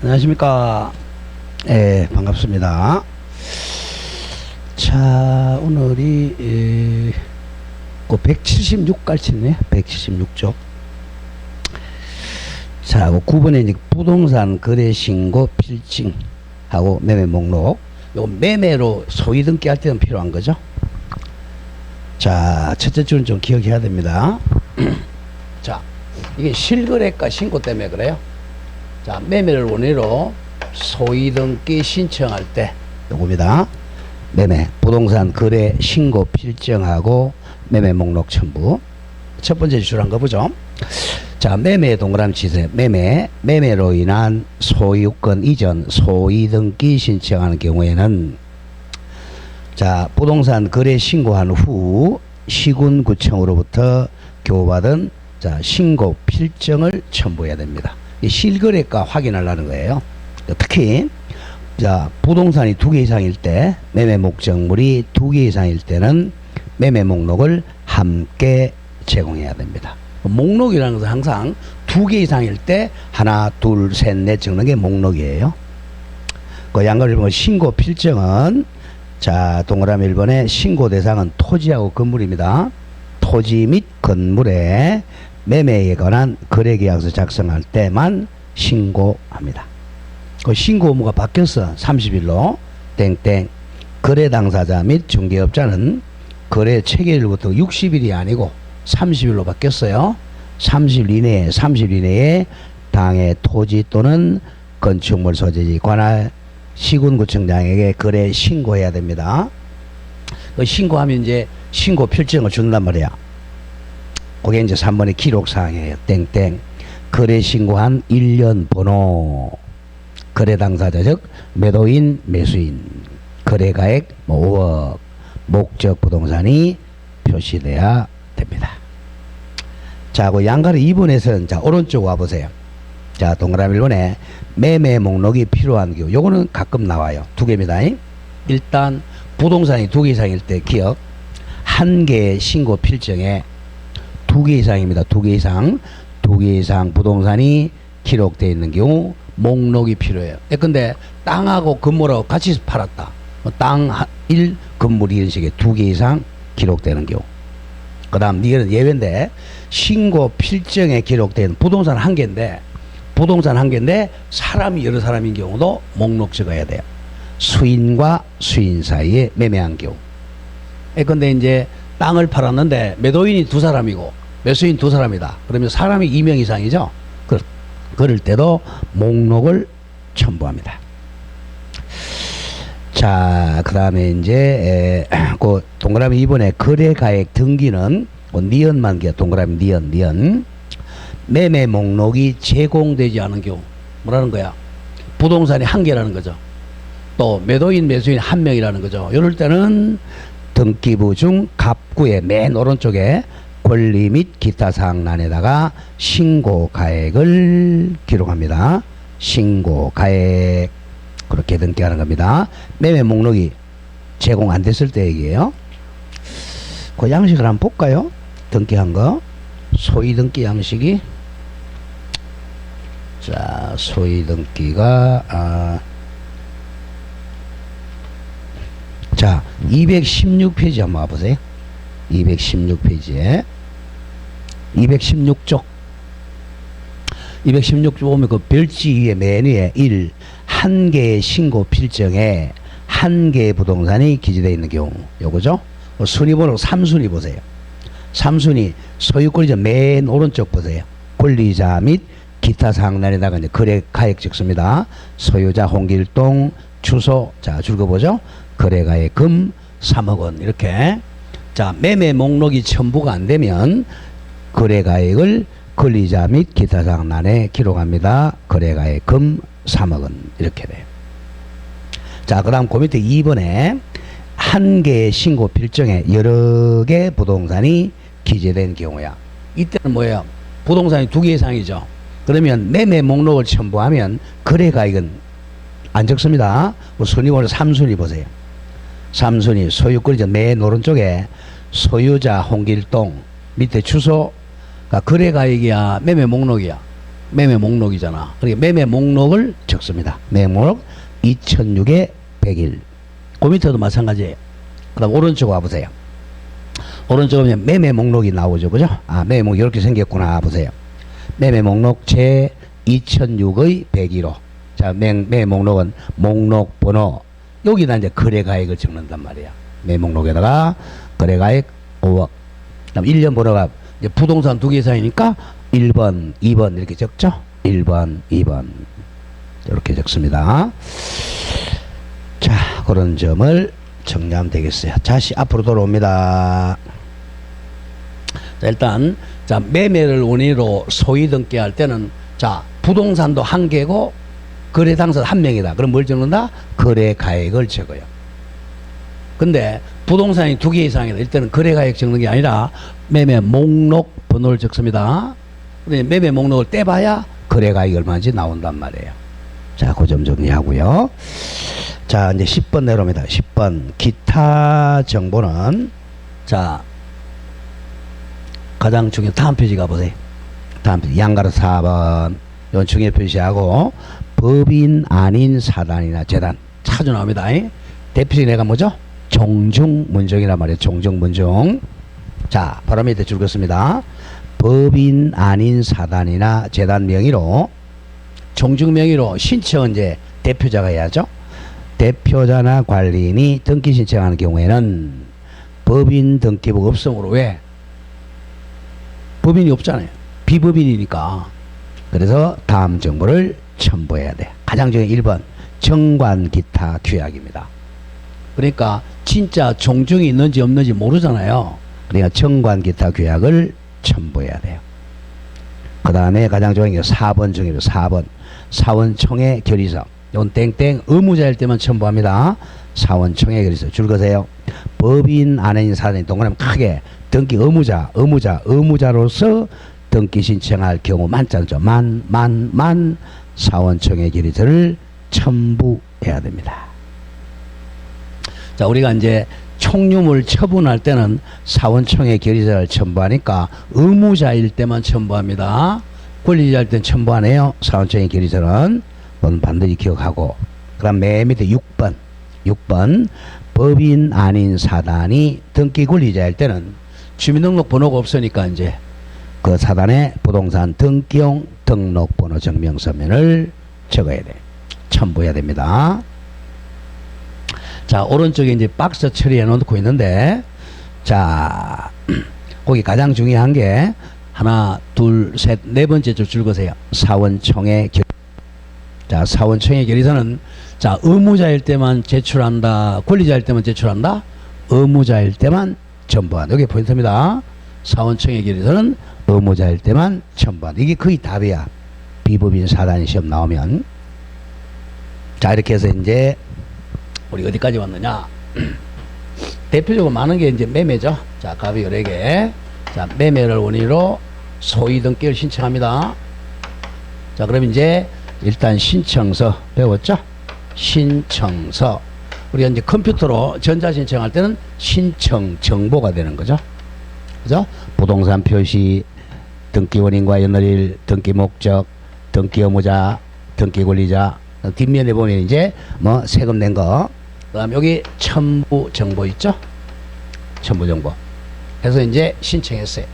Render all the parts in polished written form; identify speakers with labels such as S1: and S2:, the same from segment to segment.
S1: 안녕하십니까. 예, 반갑습니다. 자, 오늘이 그 176깔치네. 176쪽. 자, 그 9번에 이제 부동산 거래 신고 필증하고 매매 목록. 요 매매로 소위 등기 할 때는 필요한 거죠. 자, 첫째 줄은 좀 기억해야 됩니다. 자, 이게 실거래가 신고 때문에 그래요. 자, 매매를 원인으로 소위 등기 신청할 때 요겁니다. 매매, 부동산 거래 신고 필증하고 매매 목록 첨부. 첫 번째 줄한 거 보죠. 자, 매매 동그라미 치세요. 매매로 인한 소유권 이전 소위 등기 신청하는 경우에는 자, 부동산 거래 신고한 후 시군구청으로부터 교부받은 자, 신고 필증을 첨부해야 됩니다. 이 실거래가 확인하려는 거예요. 특히 자, 부동산이 2개 이상일 때, 매매 목적물이 2개 이상일 때는 매매 목록을 함께 제공해야 됩니다. 목록이라는 것은 항상 2개 이상일 때 하나, 둘, 셋, 넷 적는 게 목록이에요. 그 양가를 보면 신고 필증은 자, 동그라미 1번에 신고 대상은 토지하고 건물입니다. 토지 및 건물에 매매에 관한 거래계약서 작성할 때만 신고합니다. 그 신고 의무가 바뀌었어. 30일로 땡땡. 거래 당사자 및 중개업자는 거래 체결일부터 60일이 아니고 30일로 바뀌었어요. 30일 이내에 당해 토지 또는 건축물 소재지 관할 시군구청장에게 거래 신고해야 됩니다. 그 신고하면 이제 신고 필증을 준단 말이야. 그게 이제 3번의 기록사항이에요. 땡땡. 거래 신고한 1년 번호. 거래 당사자 즉 매도인, 매수인. 거래가액 5억. 목적 부동산이 표시돼야 됩니다. 자, 그 양가를 2번에서는 자, 오른쪽 와보세요. 자, 동그라미 1번에 매매 목록이 필요한 경우. 요거는 가끔 나와요. 2개입니다. 일단 부동산이 2개 이상일 때 기억. 1개의 신고 필증에 2개 이상입니다. 2개 이상. 2개 이상 부동산이 기록되어 있는 경우 목록이 필요해요. 근데 땅하고 건물하고 같이 팔았다. 땅 1, 건물 이런 식의 2개 이상 기록되는 경우. 그 다음 이거는 예외인데 신고 필증에 기록된 부동산 1개인데 사람이 여러 사람인 경우도 목록 적어야 돼요. 수인과 수인 사이에 매매한 경우. 근데 이제 땅을 팔았는데 매도인이 2사람이고 매수인 2사람이다. 그러면 사람이 2명 이상이죠. 그럴 때도 목록을 첨부합니다. 자, 그 다음에 이제 그 동그라미 2번에 거래가액 등기는 니은만 게 동그라미 니은. 매매 목록이 제공되지 않은 경우 뭐라는 거야? 부동산이 1개라는 거죠. 또 매도인 매수인 1명이라는 거죠. 이럴 때는 등기부 중 갑구의 맨 오른쪽에 권리 및 기타 사항란에다가 신고가액을 기록합니다. 신고가액 그렇게 등기하는 겁니다. 매매 목록이 제공 안 됐을 때 얘기예요. 그 양식을 한번 볼까요? 등기한 거 소위 등기 양식이 자, 소위 등기가 자, 216페이지 한번 와보세요. 216페이지에 216쪽 216쪽 보면 그 별지 위에 맨 위에 1. 1개의 신고 필증에 1개의 부동산이 기재되어 있는 경우 요거죠. 순위번호 3순위 보세요. 3순위 소유권이죠. 맨 오른쪽 보세요. 권리자 및 기타 사항란에다가 이제 거래 가액 적습니다. 소유자 홍길동 주소 자 줄거보죠. 거래가액 금 3억 원 이렇게. 자, 매매 목록이 첨부가 안 되면 거래가액을 권리자 및 기타 사항란에 기록합니다. 거래가액 금 3억 원 이렇게 돼요. 자, 그 다음 그 밑에 2번에 1개의 신고 필증에 여러 개 부동산이 기재된 경우야. 이때는 뭐예요? 부동산이 2개 이상이죠. 그러면 매매 목록을 첨부하면 거래가액은 안 적습니다. 순위번호 3순위 보세요. 3순위 소유권이죠. 맨 오른쪽에 소유자 홍길동 밑에 주소가 거래가액이야 매매 목록이야. 매매 목록이잖아. 그러니까 매매 목록을 적습니다. 매매 목록 2006에 100일. 그 밑에도 마찬가지예요. 그 다음 오른쪽 와보세요. 오른쪽 보면 매매 목록이 나오죠. 그죠? 아, 매매 목록 이렇게 생겼구나. 보세요. 매매 목록 제 2006의 101호. 자, 매매 목록은 목록 번호. 여기다 이제 거래가액을 적는단 말이야. 매매 목록에다가 거래가액 5억. 그 다음 1년 번호가 이제 부동산 두 개 이상이니까 1번, 2번 이렇게 적죠? 1번, 2번. 이렇게 적습니다. 자, 그런 점을 정리하면 되겠어요. 다시 앞으로 돌아옵니다. 자, 일단, 자, 매매를 원인으로 소위 등기 할 때는, 자, 부동산도 한 개고, 거래 당사자 한 명이다. 그럼 뭘 적는다? 거래 가액을 적어요. 근데, 부동산이 두 개 이상이다. 이때는 거래 가액 적는 게 아니라, 매매 목록 번호를 적습니다. 근데 매매 목록을 떼봐야 거래 가액이 얼마인지 나온단 말이에요. 자, 그 점 정리하고요. 자, 이제 10번 내려옵니다. 10번. 기타 정보는, 자, 가장 중요한 다음 표지 가보세요. 다음 표지. 양가로 4번. 이건 중요 표시하고, 법인 아닌 사단이나 재단. 자주 나옵니다. 대표적인 애가 뭐죠? 종중문정이란 말이에요. 종중문정. 자, 바로 밑에 줄 긋습니다. 법인 아닌 사단이나 재단 명의로, 종중 명의로 신청은 이제 대표자가 해야죠. 대표자나 관리인이 등기 신청하는 경우에는 법인 등기부가 없으므로 왜? 법인이 없잖아요. 비법인이니까. 그래서 다음 정보를 첨부해야 돼. 가장 중요한 1번 정관 기타 규약입니다. 그러니까 진짜 종중이 있는지 없는지 모르잖아요. 그러니까 정관 기타 규약을 첨부해야 돼요. 그 다음에 가장 중요한 게 4번 중에도 4번 사원총회 결의서. 이건 땡땡 의무자일 때만 첨부합니다. 사원총회 결의서. 줄 거세요. 법인 아닌 사단이 동그라미 크게 등기 의무자로서 등기 신청할 경우만 짜죠. 만 사원총회 결의서를 첨부해야 됩니다. 자, 우리가 이제 총유물 처분할 때는 사원총회 결의서를 첨부하니까 의무자일 때만 첨부합니다. 권리자일 때는 첨부 안 해요. 사원총회 결의서는. 그건 반드시 기억하고. 그 다음 맨 밑에 6번 법인 아닌 사단이 등기 권리자일 때는 주민등록번호가 없으니까 이제 그 사단의 부동산 등기용 등록번호 증명서면을 적어야 돼. 첨부해야 됩니다. 자, 오른쪽에 이제 박스 처리해 놓고 있는데, 자, 거기 가장 중요한 게 하나, 둘, 셋, 네 번째 줄 거세요. 사원총회 결의. 자, 사원총회 결의서는 자, 의무자일 때만 제출한다. 권리자일 때만 제출한다. 의무자일 때만 첨부한다. 여기 포인트입니다. 사원총회 결의서는 의무자일 때만 첨부한다. 이게 거의 답이야. 비법인 사단이 시험 나오면. 자, 이렇게 해서 이제 우리 어디까지 왔느냐? 대표적으로 많은 게 이제 매매죠. 자, 갑이 여러 개. 자, 매매를 원인으로 소위 등기를 신청합니다. 자, 그럼 이제 일단 신청서 배웠죠? 신청서. 우리가 이제 컴퓨터로 전자 신청할 때는 신청 정보가 되는 거죠. 그죠? 부동산 표시, 등기 원인과 연월일, 등기 목적, 등기 의무자, 등기 권리자. 뒷면에 보면 이제 뭐 세금 낸 거. 그 다음 여기 첨부 정보 있죠? 첨부 정보. 해서 이제 신청했어요.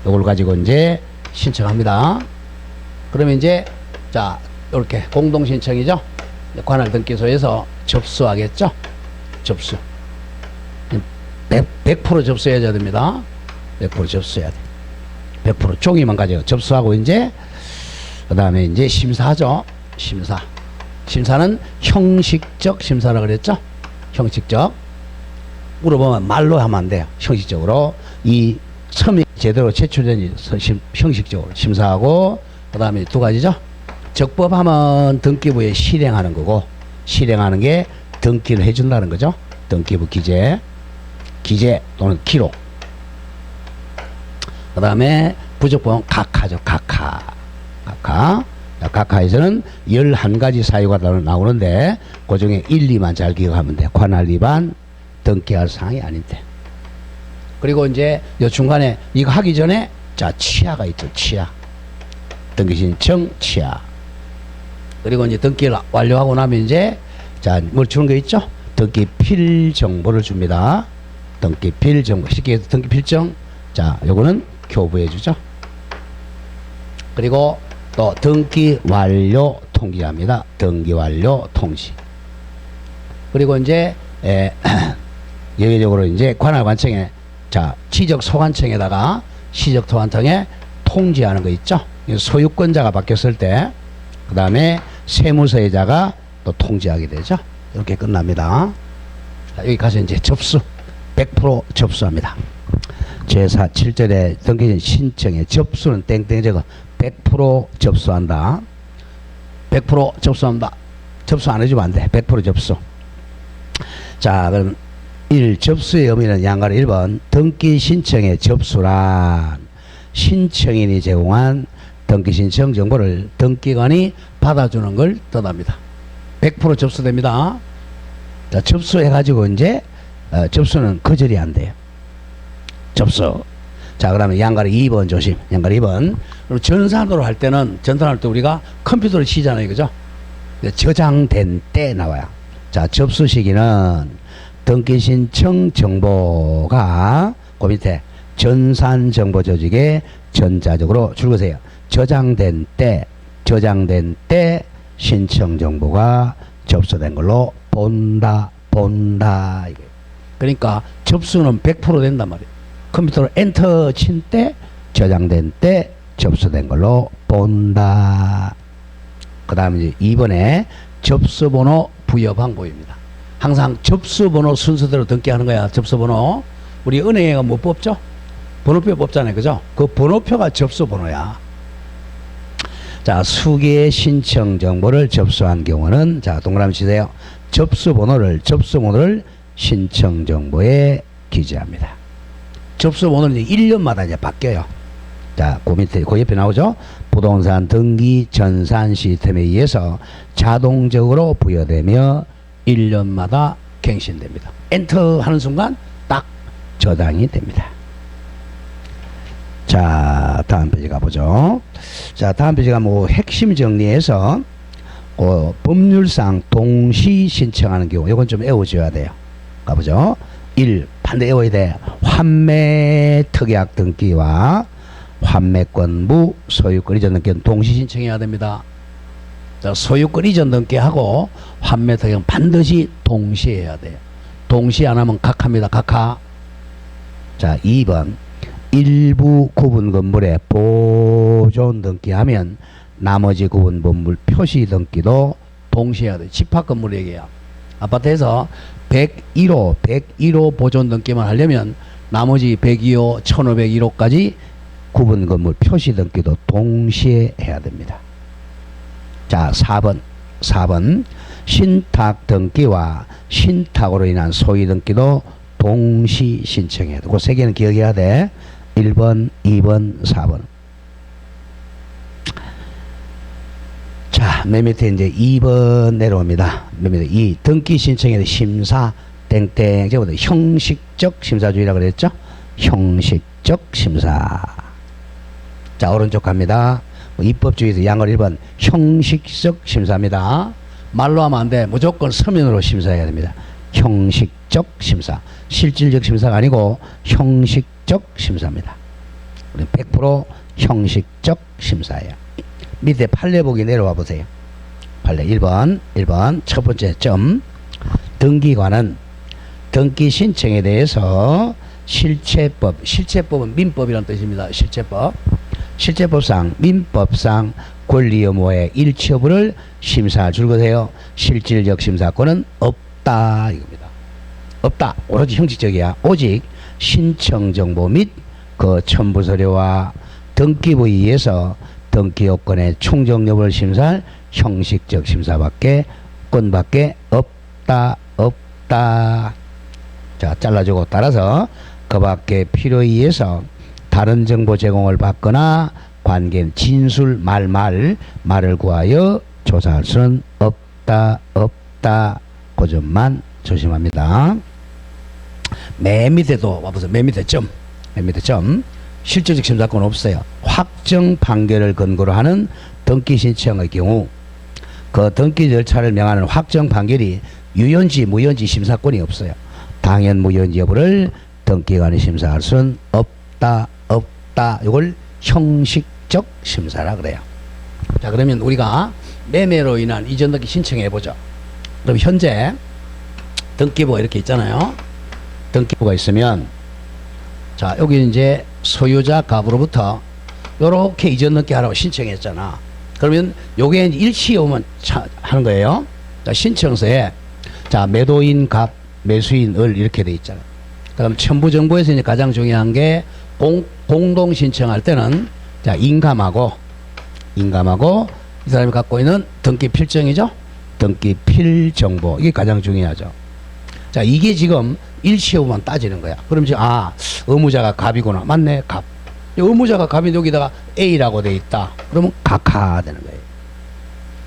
S1: 이걸 가지고 이제 신청합니다. 그러면 이제 자, 이렇게 공동 신청이죠? 관할 등기소에서 접수하겠죠? 접수. 100% 접수해야 됩니다. 100% 접수해야 돼. 100% 종이만 가지고 접수하고 이제 그 다음에 이제 심사하죠. 심사. 심사는 형식적 심사라고 그랬죠? 형식적. 물어보면 말로 하면 안 돼요. 형식적으로. 이 서명이 제대로 제출된지 형식적으로 심사하고, 그 다음에 두 가지죠. 적법하면 등기부에 실행하는 거고, 실행하는 게 등기를 해준다는 거죠. 등기부 기재 또는 기록. 그 다음에 부적법은 각하죠. 각하. 각하에서는 11가지 사유가 나오는데 그 중에 1, 2만 잘 기억하면 돼. 관할 위반, 등기할 사항이 아닌데. 그리고 이제 요 중간에 이거 하기 전에 자, 치아가 있죠. 치아. 등기 신청 취하. 그리고 이제 등기를 완료하고 나면 이제 자, 뭘 주는 거 있죠? 등기필 정보를 줍니다. 등기필 정보. 쉽게 해서 등기필정. 자, 요거는 교부해 주죠. 그리고 또 등기 완료 통지합니다. 등기 완료 통지. 그리고 이제 예외적으로 이제 관할관청에 자, 지적소관청에다가 시적소관청에 통지하는 거 있죠. 소유권자가 바뀌었을 때 그 다음에 세무서의자가 또 통지하게 되죠. 이렇게 끝납니다. 자, 여기 가서 이제 접수 100% 접수합니다. 제4 7절에 등기 신청에 접수는 땡땡 적어 100% 접수한다. 100% 접수한다. 접수 안 해주면 안 돼. 100% 접수. 자, 그럼 1. 접수의 의미는 양가로 1번 등기 신청의 접수란 신청인이 제공한 등기 신청 정보를 등기관이 받아주는 걸 뜻합니다. 100% 접수됩니다. 자, 접수해가지고 이제 접수는 거절이 안 돼요. 접수. 자, 그러면 양가로 2번 조심. 양가로 2번. 그럼 전산으로 할 때는 전산할 때 우리가 컴퓨터를 치잖아요, 그죠? 저장된 때 나와요. 자, 접수 시기는 등기 신청 정보가 그 밑에 전산 정보 조직에 전자적으로 줄거세요. 저장된 때 신청 정보가 접수된 걸로 본다. 그러니까 접수는 100% 된단 말이에요. 컴퓨터로 엔터 친 때 저장된 때 접수된 걸로 본다. 그 다음에 이제 2번에 접수번호 부여 방법입니다. 항상 접수번호 순서대로 등기하는 거야. 접수번호. 우리 은행에 뭐 뽑죠? 번호표 뽑잖아요. 그죠? 그 번호표가 접수번호야. 자, 수기의 신청 정보를 접수한 경우는 자, 동그라미 치세요. 접수번호를 신청 정보에 기재합니다. 접수번호는 이제 1년마다 이제 바뀌어요. 자, 그 밑에, 그 옆에 나오죠? 부동산 등기 전산 시스템에 의해서 자동적으로 부여되며 1년마다 갱신됩니다. 엔터 하는 순간 딱 저장이 됩니다. 자, 다음 페이지 가보죠. 자, 다음 페이지가 뭐 핵심 정리해서 법률상 동시 신청하는 경우 이건 좀 외워줘야 돼요. 가보죠. 1. 반대 외워야 돼. 환매 특약 등기와 환매권부 소유권 이전 등기는 동시 신청해야 됩니다. 자, 소유권 이전 등기하고 환매 특약은 반드시 동시에 해야 돼요. 동시에 안 하면 각하입니다. 각하. 자, 2번. 일부 구분 건물에 보존 등기하면 나머지 구분 건물 표시 등기도 동시에 해야 돼요. 집합 건물 얘기야. 아파트에서 101호 보존 등기만 하려면 나머지 102호, 1501호까지 구분 건물 표시 등기도 동시에 해야 됩니다. 자, 4번 신탁 등기와 신탁으로 인한 소유 등기도 동시 신청해야 돼. 그 세 개는 기억해야 돼. 1번, 2번, 4번. 자, 맨 밑에 이제 2번 내려옵니다. 맨 밑에 2. 등기 신청에 심사, 땡땡. 제가 형식적 심사주의라고 그랬죠? 형식적 심사. 자, 오른쪽 갑니다. 입법주의에서 양을 1번. 형식적 심사입니다. 말로 하면 안 돼. 무조건 서면으로 심사해야 됩니다. 형식적 심사. 실질적 심사가 아니고 형식적 심사입니다. 우리 100% 형식적 심사예요. 밑에 판례 보기 내려와 보세요. 판례 1번 첫 번째 점. 등기관은 등기 신청에 대해서 실체법은 민법이라는 뜻입니다. 실체법상 민법상 권리 의무의 일치 여부를 심사할 줄 것이에요. 실질적 심사권은 없다 이겁니다. 없다. 오로지 형식적이야. 오직 신청 정보 및 그 첨부 서류와 등기부에 의해서 등기 요건의 충족 여부를 심사할 형식적 심사밖에 건밖에 없다. 자, 잘라주고 따라서 그 밖에 필요에 의해서 다른 정보 제공을 받거나 관계 진술 말을 구하여 조사할 수는 없다. 그 점만 조심합니다. 맨 밑에도 와보세요. 맨 밑에 점. 실질적 심사권 없어요. 확정 판결을 근거로 하는 등기 신청의 경우 그 등기 절차를 명하는 확정 판결이 유연지 무연지 심사권이 없어요. 당연 무연지 여부를 등기관이 심사할 수는 없다. 이걸 형식적 심사라 그래요. 자, 그러면 우리가 매매로 인한 이전 등기 신청해 보죠. 그럼 현재 등기부가 이렇게 있잖아요. 등기부가 있으면 자, 여기 이제 소유자 갑으로부터 요렇게 이전 등기 하라고 신청했잖아. 그러면 요게 일치에 오면 하는 거예요. 자, 신청서에 자, 매도인 갑, 매수인 을 이렇게 돼 있잖아요. 그럼 첨부정보에서 이제 가장 중요한 게 공동 신청할 때는 자, 인감하고 이 사람이 갖고 있는 등기 필정이죠. 등기 필정보 이게 가장 중요하죠. 자, 이게 지금 일치에 오면 따지는 거야. 그럼 이제 의무자가 갑이구나. 맞네, 갑. 의무자가 갑인데 여기다가 A라고 돼 있다. 그러면 각하 되는 거예요.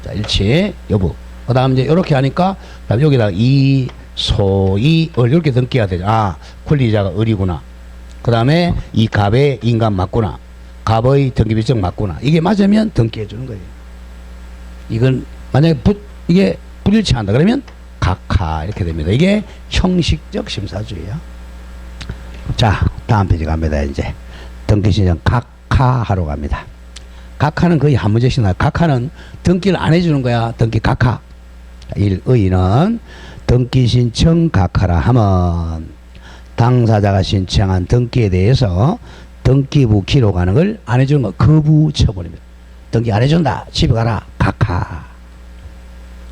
S1: 자, 일치 여부. 그 다음 이제 이렇게 하니까 그다음 여기다가 이, 소, 이, 을 이렇게 등기가 되죠. 권리자가 을이구나. 그 다음에 이 갑의 인감 맞구나. 갑의 등기필정 맞구나. 이게 맞으면 등기해 주는 거예요. 이건 만약에 이게 불일치한다 그러면 각하 이렇게 됩니다. 이게 형식적 심사주의야. 자, 다음 페이지 갑니다. 이제 등기신청 각하하러 갑니다. 각하는 거의 한 문제씩 나와요. 각하는 등기를 안 해주는 거야. 등기 각하. 1의는 등기신청 각하라 하면 당사자가 신청한 등기에 대해서 등기부 기록하는 걸 안 해주는 거 거부 처분입니다. 등기 안 해준다. 집에 가라. 각하.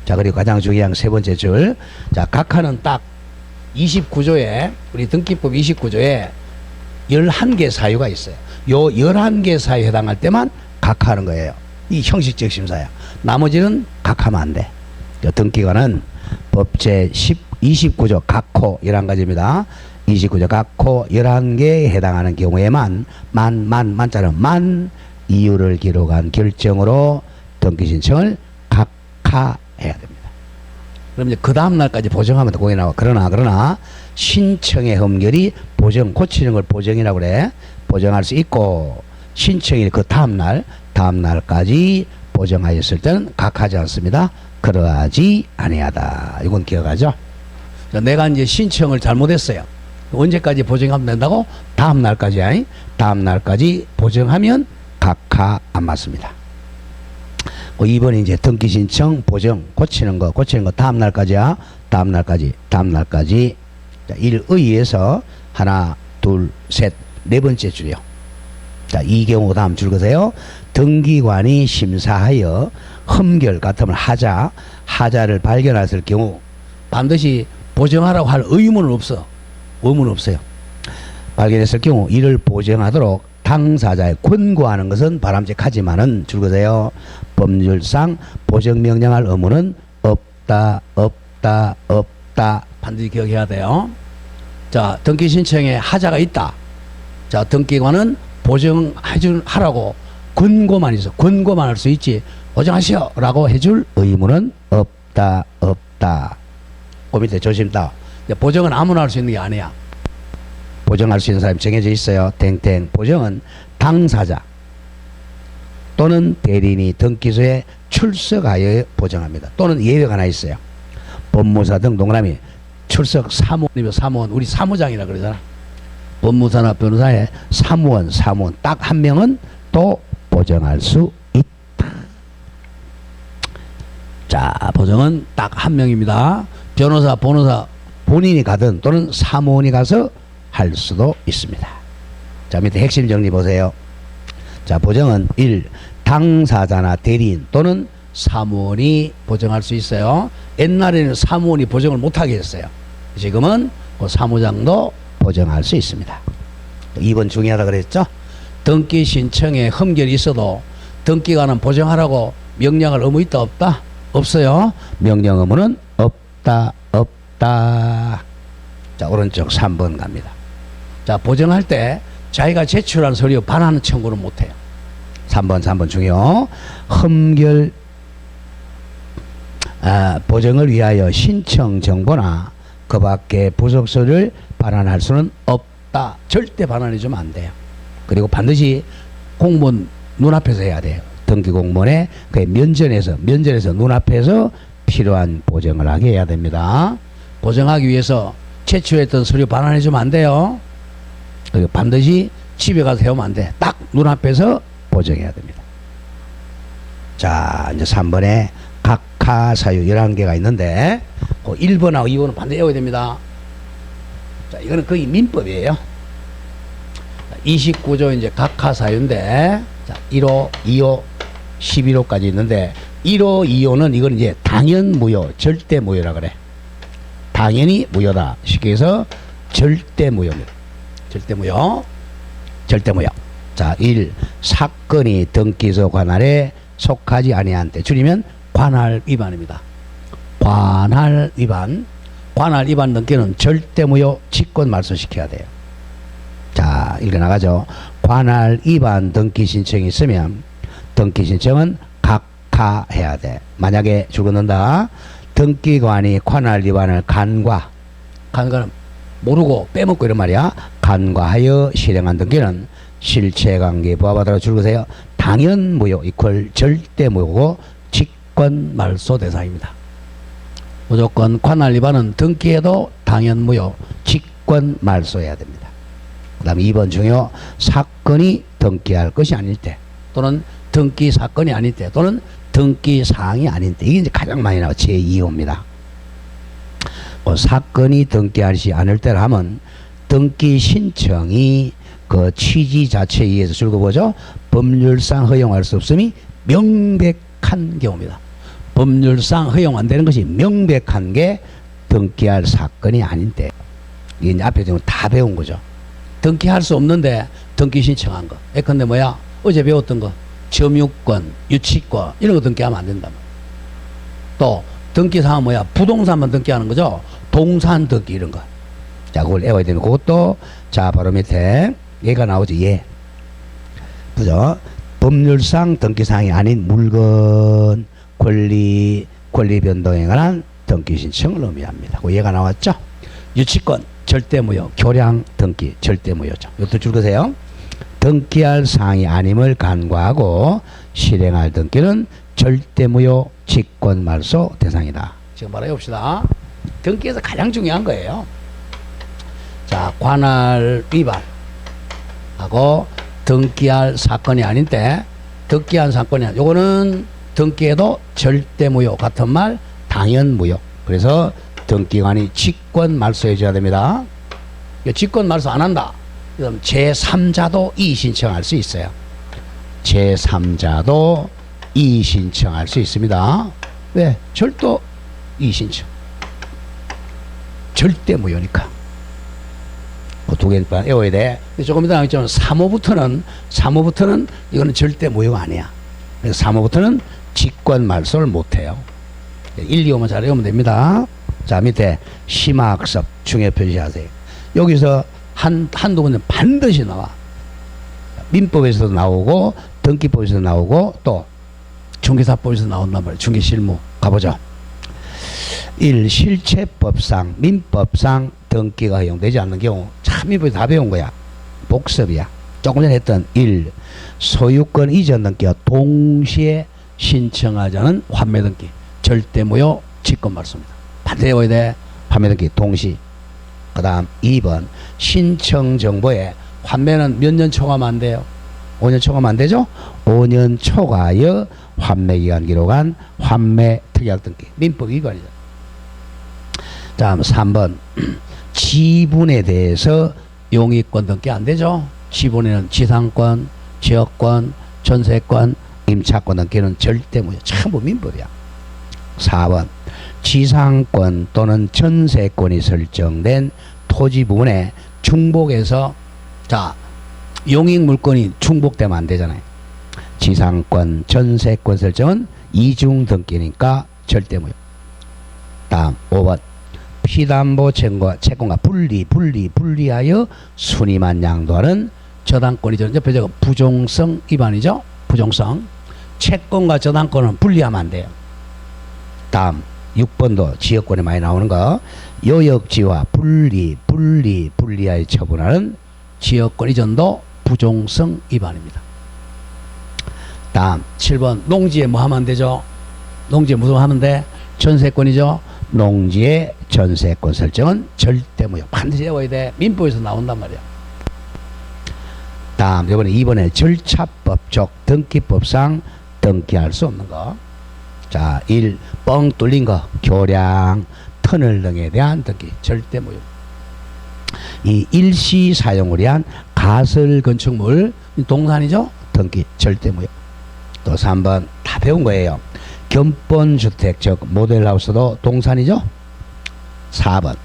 S1: 자, 그리고 가장 중요한 세 번째 줄. 자, 각하는 딱 29조에 우리 등기법 29조에 11개 사유가 있어요. 요 11개 사유에 해당할 때만 각하하는 거예요. 이 형식적 심사야. 나머지는 각하면 안 돼. 등기관은 법제 29조 각호 11가지입니다. 29조 각호 11개에 해당하는 경우에만 만자는 만 이유를 기록한 결정으로 등기 신청을 각하해야 됩니다. 그럼 이제 그 다음 날까지 보정하면 공이 나와. 그러나 신청의 흠결이 보정 고치는 걸 보정이라고 그래. 보정할 수 있고 신청일 그 다음 날까지 보정하였을 때는 각하지 않습니다. 그러하지 아니하다. 이건 기억하죠? 내가 이제 신청을 잘못했어요. 언제까지 보정하면 된다고? 다음 날까지 보정하면 각하 안 맞습니다. 2번 이제 등기 신청 보정 고치는 거 다음 날까지야. 다음 날까지. 자, 1의에서 하나, 둘, 셋, 네 번째 줄이요. 자, 이 경우 다음 줄 거세요. 등기관이 심사하여 흠결 같으면 하자를 발견했을 경우 반드시 보정하라고 할 의무는 없어요. 발견했을 경우 이를 보정하도록 당사자에 권고하는 것은 바람직하지만은 줄 거세요. 법률상 보정명령할 의무는 없다. 반드시 기억해야 돼요. 자, 등기 신청에 하자가 있다. 자, 등기관은 보정하라고 권고만 있어. 권고만 할 수 있지. 보정하시오 라고 해줄 의무는 없다. 그 밑에 조심 따. 보정은 아무나 할 수 있는 게 아니야. 보정할 수 있는 사람이 정해져 있어요. 보정은 당사자 또는 대리인이 등기소에 출석하여 보정합니다. 또는 예외가 하나 있어요. 법무사 등 동그라미 출석 사무원 우리 사무장이라 그러잖아. 법무사나 변호사의 사무원 딱 한 명은 또 보정할 수 있다. 자, 보정은 딱 한 명입니다. 변호사 본인이 가든 또는 사무원이 가서 할 수도 있습니다. 자, 밑에 핵심 정리 보세요. 자, 보정은 1. 당사자나 대리인 또는 사무원이 보정할 수 있어요. 옛날에는 사무원이 보정을 못하게 했어요. 지금은 그 사무장도 보정할 수 있습니다. 2번 중요하다 그랬죠. 등기 신청에 흠결이 있어도 등기관은 보정하라고 명령할 의무 있다 없다? 없어요. 명령 의무는 없다. 자, 오른쪽 3번 갑니다. 자, 보정할 때 자기가 제출한 서류 반환 청구는 못해요. 3번 중요. 흠결 보정을 위하여 신청 정보나 그 밖에 부속서를 반환할 수는 없다. 절대 반환해주면 안 돼요. 그리고 반드시 공무원 눈앞에서 해야 돼요. 등기 공무원에 그 면전에서 눈앞에서 필요한 보정을 하게 해야 됩니다. 보정하기 위해서 제출했던 서류 반환해 주면 안 돼요. 그리고 반드시 집에 가서 해오면 안 돼. 딱 눈앞에서 보정해야 됩니다. 자, 이제 3번에 각하 사유 11개가 있는데, 그 1번하고 2번은 반드시 외워야 됩니다. 자, 이거는 거의 민법이에요. 29조 이제 각하 사유인데, 자, 1호, 2호, 11호까지 있는데, 1호, 2호는 이건 이제 당연 무효, 절대 무효라 그래. 당연히 무효다. 쉽게 해서 절대 무효입니다. 절대 무효. 절대 무효. 자, 1. 사건이 등기소 관할에 속하지 아니한 때. 줄이면 관할 위반입니다. 관할 위반. 관할 위반 등기는 절대 무효 직권 말소시켜야 돼요. 자, 읽어나가죠. 관할 위반 등기 신청이 있으면 등기 신청은 각하해야 돼. 만약에 줄긋는다. 등기관이 관할 위반을 간과는 모르고 빼먹고 이런 말이야. 간과하여 실행한 등기는 실체관계 부합하도록 줄거세요. 당연 무효 이퀄 절대 무효고 직권 말소 대상입니다. 무조건 관할 위반은 등기에도 당연 무효 직권 말소해야 됩니다. 그 다음 2번 중요. 사건이 등기할 것이 아닐 때 또는 등기 사건이 아닐 때 또는 등기 사항이 아닌 때. 이게 이제 가장 많이 나와. 제2호입니다. 사건이 등기하지 않을 때를 하면 등기 신청이 그 취지 자체에 의해서 줄거보죠. 법률상 허용할 수 없음이 명백한 경우입니다. 법률상 허용 안 되는 것이 명백한 게 등기할 사건이 아닌 때. 이게 이제 앞에 지금 다 배운 거죠. 등기할 수 없는데 등기 신청한 거. 예컨대 뭐야? 어제 배웠던 거. 점유권, 유치권 이런 거 등기하면 안 된다. 또 등기사항은 뭐야? 부동산만 등기하는 거죠. 동산 등기 이런 거. 자, 그걸 외워야 되는 그것도 자 바로 밑에 얘가 나오죠. 얘. 그죠? 법률상 등기사항이 아닌 물건, 권리 변동에 관한 등기 신청을 의미합니다. 그 얘가 나왔죠. 유치권 절대 무효, 교량 등기 절대 무효죠. 이것도 줄거세요. 등기할 사항이 아님을 간과하고 실행할 등기는 절대 무효 직권 말소 대상이다. 지금 바로 해봅시다. 등기에서 가장 중요한 거예요. 자, 관할 위반하고 등기할 사건이 아닌 때 등기한 사건이 아닌 요거는 등기에도 절대 무효 같은 말 당연 무효. 그래서 등기관이 직권 말소해 줘야 됩니다. 직권 말소 안 한다. 그럼 제3자도 이의 신청할 수 있어요. 제3자도 이의 신청할 수 있습니다. 왜? 절도 이의 신청. 절대 무효니까. 그 두 개 외워야 돼. 조금 이따 나오겠지만 3호부터는 이거는 절대 무효가 아니야. 그래서 3호부터는 직권 말소를 못해요. 1, 2호만 잘 외우면 됩니다. 자, 밑에 심화학습 중요 표시하세요. 여기서 한두 번은 반드시 나와. 민법에서도 나오고 등기법에서도 나오고 또 중개사법에서 나온단 말이에요. 중개실무 가보죠. 1. 실체법상 민법상 등기가 허용되지 않는 경우. 참 민법에 다 배운 거야. 복습이야. 조금 전에 했던 1. 소유권 이전 등기와 동시에 신청하자는 환매 등기 절대 무효 직권 말소입니다. 반드시 외워야 돼. 환매 등기 동시. 그 다음 2번 신청 정보에 환매는 몇 년 초과하면 안 돼요? 5년 초과하면 안 되죠? 5년 초과하여 환매기간 기록한 환매 특약 등기 민법 위반이죠. 다음 3번 지분에 대해서 용의권 등기 안 되죠? 지분에는 지상권, 지역권, 전세권, 임차권 등기는 절대 무효. 전부 민법이야. 4번 지상권 또는 전세권이 설정된 토지 부분에 중복해서 자 용익 물건이 중복되면 안 되잖아요. 지상권, 전세권 설정은 이중 등기니까 절대 무효. 다음 5번 피담보 채권과 분리하여 순위만 양도하는 저당권이죠. 이제 부종성 위반이죠. 부종성. 채권과 저당권은 분리하면 안 돼요. 다음 6번도 지역권에 많이 나오는 거. 요역지와 분리하여 처분하는 지역권 이전도 부종성 위반입니다. 다음 7번 농지에 뭐 하면 안 되죠? 농지에 무슨 하면 돼? 전세권이죠. 농지의 전세권 설정은 절대 무효. 반드시 외워야 돼. 민법에서 나온단 말이야. 다음 이번에 2번에 절차법적 등기법상 등기할 수 없는 거. 자, 1. 뻥 뚫린 거, 교량, 터널 등에 대한 등기 절대 무효. 이 일시 사용을 위한 가설 건축물 동산이죠. 등기 절대 무효. 또 3번 다 배운 거예요. 견본주택 즉 모델하우스도 동산이죠. 4번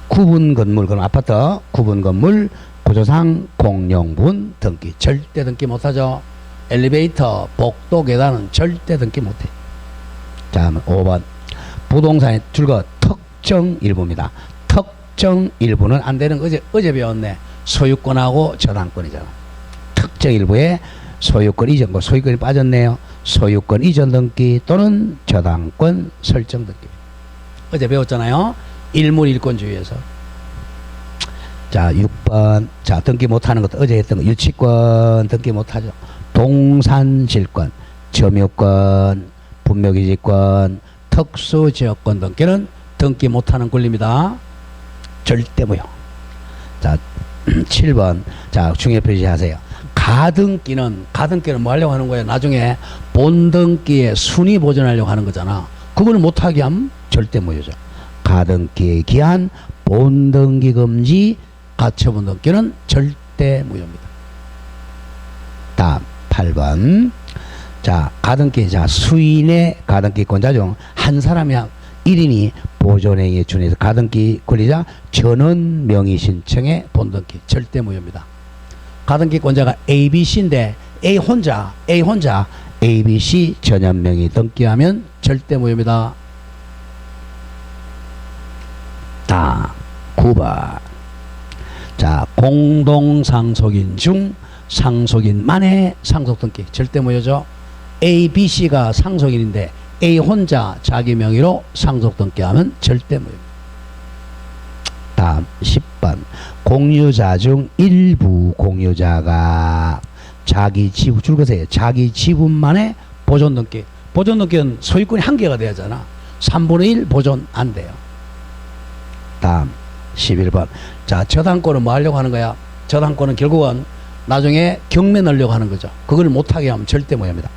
S1: 구분 건물, 그럼 아파트 구분 건물 구조상 공용분 등기 절대 등기 못하죠. 엘리베이터, 복도, 계단은 절대 등기 못해. 자, 5번 부동산의 줄거 특정 일부입니다. 특정 일부는 안 되는 거 어제 배웠네. 소유권하고 저당권이잖아. 특정 일부에 소유권 이전, 뭐 소유권이 빠졌네요. 소유권 이전 등기 또는 저당권 설정 등기. 어제 배웠잖아요. 일물일권주의에서. 자, 6번. 자, 등기 못하는 것도 어제 했던 거. 유치권 등기 못하죠. 동산질권, 점유권, 분묘기지권, 특수지역권 등기는 등기 못하는 권리입니다. 절대 무효. 자, 7번. 자, 중요 표시하세요. 가등기는 뭐 하려고 하는 거예요? 나중에 본등기에 순위 보존하려고 하는 거잖아. 그걸 못하게 하면 절대 무효죠. 가등기에 기한 본등기 금지 가처분 등기는 절대 무효입니다. 다음 8번. 자, 가등기, 자, 수인의 가등기권자 중 한 사람이 1인이 보존행위에 준해서 가등기 권리자 전원 명의 신청의 본등기 절대 무효입니다. 가등기권자가 ABC인데 A 혼자 ABC 전원 명의 등기하면 절대 무효입니다. 다 9번. 자, 공동상속인 중 상속인만의 상속등기 절대 무효죠. A, B, C가 상속인인데 A 혼자 자기 명의로 상속등기하면 절대 무효입니다. 다음 10번. 공유자 중 일부 공유자가 자기 지분, 줄거세요. 자기 지분만의 보존등기. 보존등기는 소유권이 한 개가 돼야 하잖아. 3분의 1 보존 안 돼요. 다음 11번. 자, 저당권은 뭐 하려고 하는 거야? 저당권은 결국은 나중에 경매 넣으려고 하는 거죠. 그걸 못하게 하면 절대 무효입니다.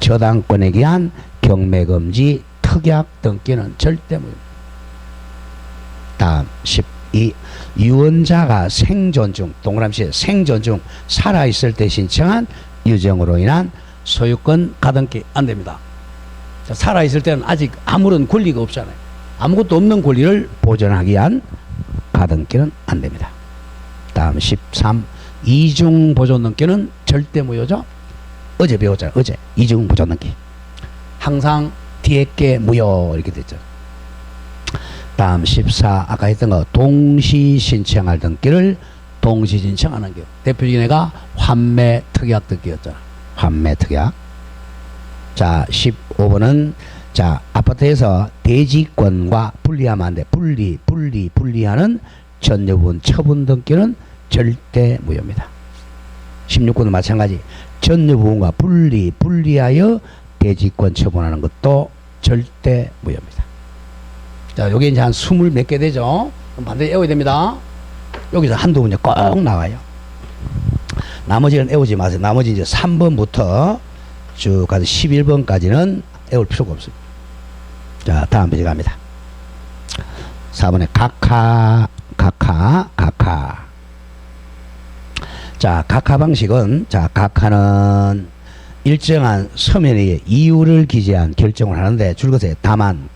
S1: 저당권에 기한 경매금지 특약 등기는 절대 무효입니다. 다음 12. 유언자가 생존 중, 동그라미 생존 중 살아있을 때 신청한 유정으로 인한 소유권 가등기 안 됩니다. 자, 살아있을 때는 아직 아무런 권리가 없잖아요. 아무것도 없는 권리를 보존하기 위한 가등기는 안 됩니다. 다음 13. 이중 보존 등기는 절대 무효죠. 어제 배웠잖아요. 어제 이중 보존 등기 항상 뒤에 게 무효 이렇게 됐죠. 다음 14. 아까 했던 거 동시 신청할 등기를 동시 신청하는 경우 대표적인 애가 환매 특약 등기였잖아. 환매 특약. 자, 15번은 자, 아파트에서 대지권과 분리하면 안 돼. 분리하는 전여분 처분 등기는 절대 무효입니다. 16번도 마찬가지. 전여부분과 분리하여 대지권 처분하는 것도 절대 무효입니다. 자, 여기 이제 한 20 몇 개 되죠? 그럼 반드시 외워야 됩니다. 여기서 한두 문제 꼭 나와요. 나머지는 외우지 마세요. 나머지 이제 3번부터 쭉 가서 11번까지는 외울 필요가 없습니다. 자, 다음 페이지 갑니다. 4번에 각하. 자, 각하 방식은, 자, 각하는 일정한 서면에 이유를 기재한 결정을 하는데 줄것에 다만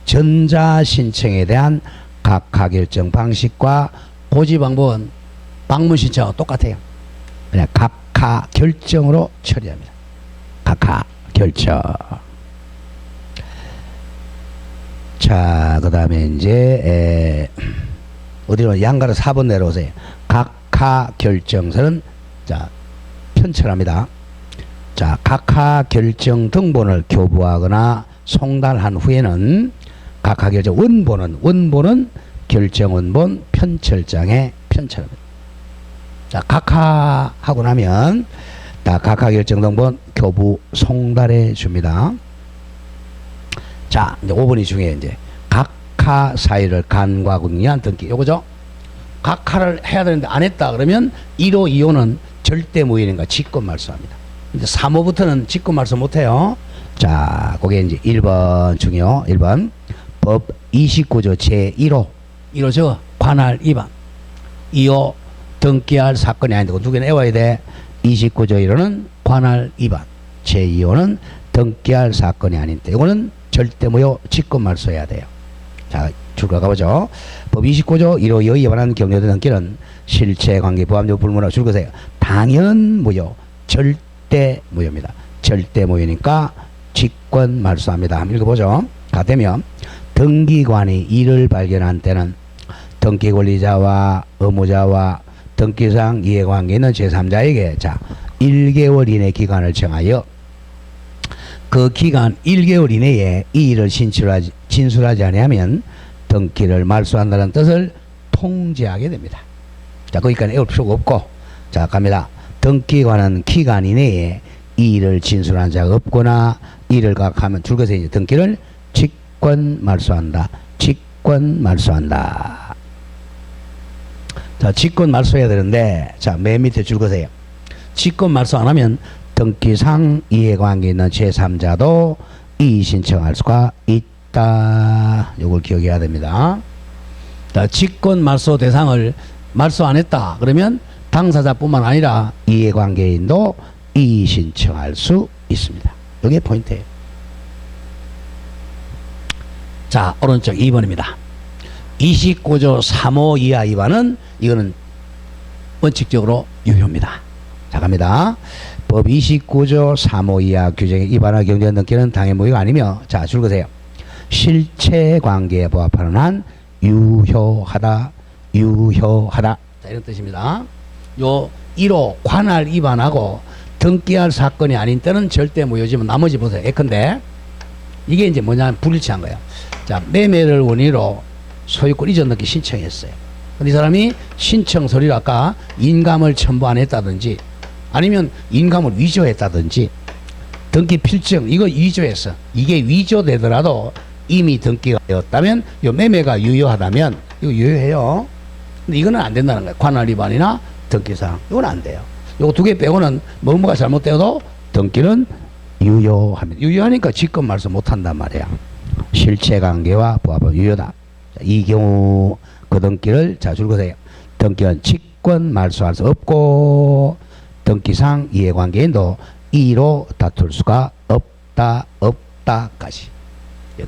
S1: 전자 신청에 대한 각하 결정 방식과 고지 방법은 방문 신청하고 똑같아요. 그냥 각하 결정으로 처리합니다. 각하 결정. 자, 그 다음에 이제 어디로 양가로 4번 내려오세요. 각하 결정서는 자 편철합니다. 자, 각하 결정 등본을 교부하거나 송달한 후에는 각하 결정 원본은 결정 원본 편철장에 편철합니다. 자, 각하하고 나면 각하 결정등본 교부 송달해 줍니다. 자, 이제 5번이 중요해. 이제 각하 사이를 간과 궁리한 등기 요거죠. 각하를 해야 되는데 안 했다 그러면 1호 2호는 절대 무효인가 직권 말소합니다. 이제 3호부터는 직권 말소 못해요. 자, 그게 이제 1번 중요. 1번 법 29조 제1호 1호죠. 관할 위반. 2호 등기할 사건이 아닌데 두 개는 외워야 돼. 29조 1호는 관할 위반. 제2호는 등기할 사건이 아닌데 이거는 절대 무효 직권 말소해야 돼요. 자, 줄거 가보죠. 법 29조 1호 2호 위반한 경료된 등기는 실체관계 부합력 불문하고 줄거세요. 당연 무효, 절대 무효입니다. 절대 무효니까 직권 말소합니다. 한번 읽어보죠. 가되면 등기관이 이를 발견한 때는 등기 권리자와 의무자와 등기상 이해관계 있는 제3자에게 자 1개월 이내 기간을 정하여 그 기간 1개월 이내에 이 일을 진술하지 아니하면 등기를 말소한다는 뜻을 통지하게 됩니다. 자, 거기까지 외울 필요가 없고 자 갑니다. 등기관은 기간 이내에 이 일을 진술한 자가 없거나 이를 각하면 줄것에 이제 등기를 직권 말소한다. 직권 말소한다. 자, 직권 말소해야 되는데 자, 맨 밑에 줄것에요. 직권 말소 안 하면 등기상 이해관계 있는 제3자도 이의 신청할 수가 있다. 요걸 기억해야 됩니다. 자, 직권 말소 대상을 말소 안 했다 그러면 당사자뿐만 아니라 이해관계인도 이의 신청할 수 있습니다. 이게 포인트예요. 자, 오른쪽 2번입니다. 29조 3호 이하 위반은 이거는 원칙적으로 유효입니다. 자, 갑니다. 법 29조 3호 이하 규정에 위반할 경제한 등기는 당해 무효가 아니며 자, 줄거세요. 실체관계에 부합하는 한 유효하다. 유효하다. 자, 이런 뜻입니다. 요 1호 관할 위반하고 등기할 사건이 아닌 때는 절대 무효지만 나머지 보세요. 예컨대 이게 이제 뭐냐면 불일치한 거예요. 자, 매매를 원인으로 소유권 이전 등기 신청했어요. 근데 이 사람이 신청 서류를 아까 인감을 첨부 안 했다든지 아니면 인감을 위조했다든지 등기 필증 이거 위조했어. 이게 위조되더라도 이미 등기가 되었다면 요 매매가 유효하다면 이거 유효해요. 근데 이거는 안 된다는 거예요. 관할 위반이나 등기사항 이건 안 돼요. 요거 두 개 빼고는 뭐가 잘못되어도 등기는 유효합니다. 유효하니까 직권 말소 못한단 말이야. 실체관계와 부합은 유효다. 자, 이 경우 그 등기를 자 줄거세요. 등기는 직권 말소할 수 없고 등기상 이해관계인도 이의로 다툴 수가 없다까지.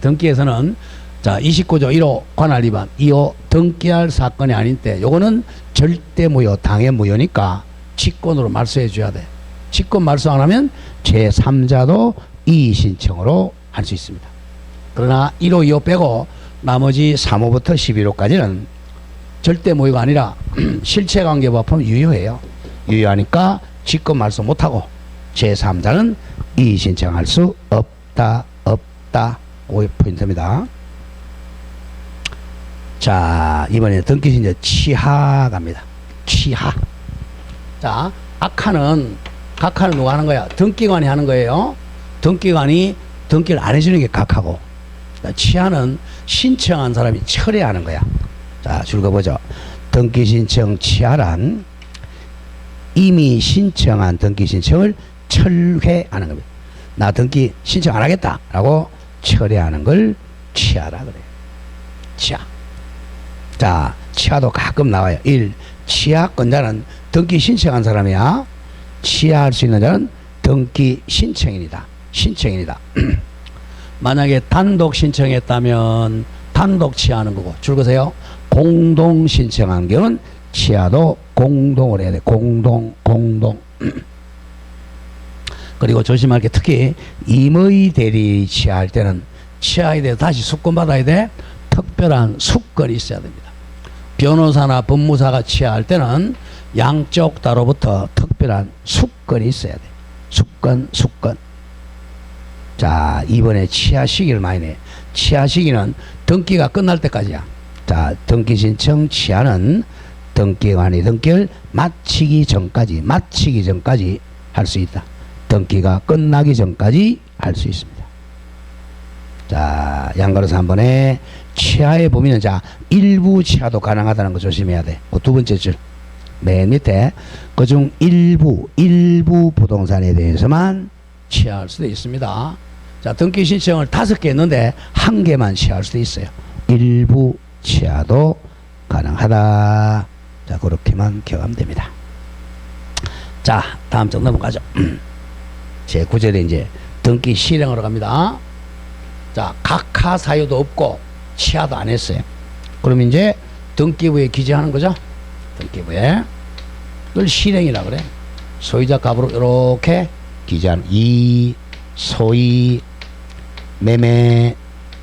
S1: 등기에서는 자 29조 1호 관할 위반 2호 등기할 사건이 아닌 때 요거는 절대 무효 당해 무효니까 직권으로 말소해 줘야 돼. 직권 말소 안 하면 제3자도 이의 신청으로 할 수 있습니다. 그러나 1호 2호 빼고 나머지 3호부터 11호까지는 절대 무효가 아니라 실체관계 부합하면 유효해요. 유효하니까 직권 말소 못하고 제3자는 이의 신청할 수 없다. 그게 포인트입니다. 자, 이번에 등기신청 취하 갑니다. 취하. 자, 각하는 누가 하는 거야? 등기관이 하는 거예요. 등기관이 등기를 안 해주는 게 각하고 취하는 신청한 사람이 철회하는 거야. 자, 줄거보죠. 등기신청 취하란 이미 신청한 등기신청을 철회하는 겁니다. 나 등기 신청 안 하겠다 라고 철회하는 걸 취하라 그래요. 취하. 자, 취하도 가끔 나와요. 1. 취하권자는 등기 신청한 사람이야. 취하할 수 있는 자는 등기 신청인이다. 만약에 단독 신청했다면 단독 취하하는 거고 줄거세요. 공동 신청한 경우는 취하도 공동을 해야 돼. 공동. 그리고 조심할 게 특히 임의 대리 취하할 때는 취하에 대해 다시 숙권받아야 돼. 특별한 숙권이 있어야 됩니다. 변호사나 법무사가 취하할 때는 양쪽 다로부터 특별한 숙권이 있어야 돼. 숙권. 자, 이번에 취하 시기를 많이 내. 취하 시기는 등기가 끝날 때까지야. 자, 등기 신청 취하는 등기관이 등기를 마치기 전까지 할 수 있다. 등기가 끝나기 전까지 할 수 있습니다. 자, 양가로서 한 번에 치하에 보면 자, 일부 치하도 가능하다는 거 조심해야 돼. 그 두 번째 줄 맨 밑에 그중 일부 부동산에 대해서만 취할 수도 있습니다. 자, 등기 신청을 5개 했는데 1개만 취할 수도 있어요. 일부 취하도 가능하다. 자, 그렇게만 기억하면 됩니다. 자, 다음 쪽 넘어가죠. 제 9절에 이제 등기 실행으로 갑니다. 자, 각하 사유도 없고 취하도 안 했어요. 그럼 이제 등기부에 기재하는 거죠. 등기부에 그걸 실행이라 그래. 소유자 값으로 이렇게 기재하는 이 소위 매매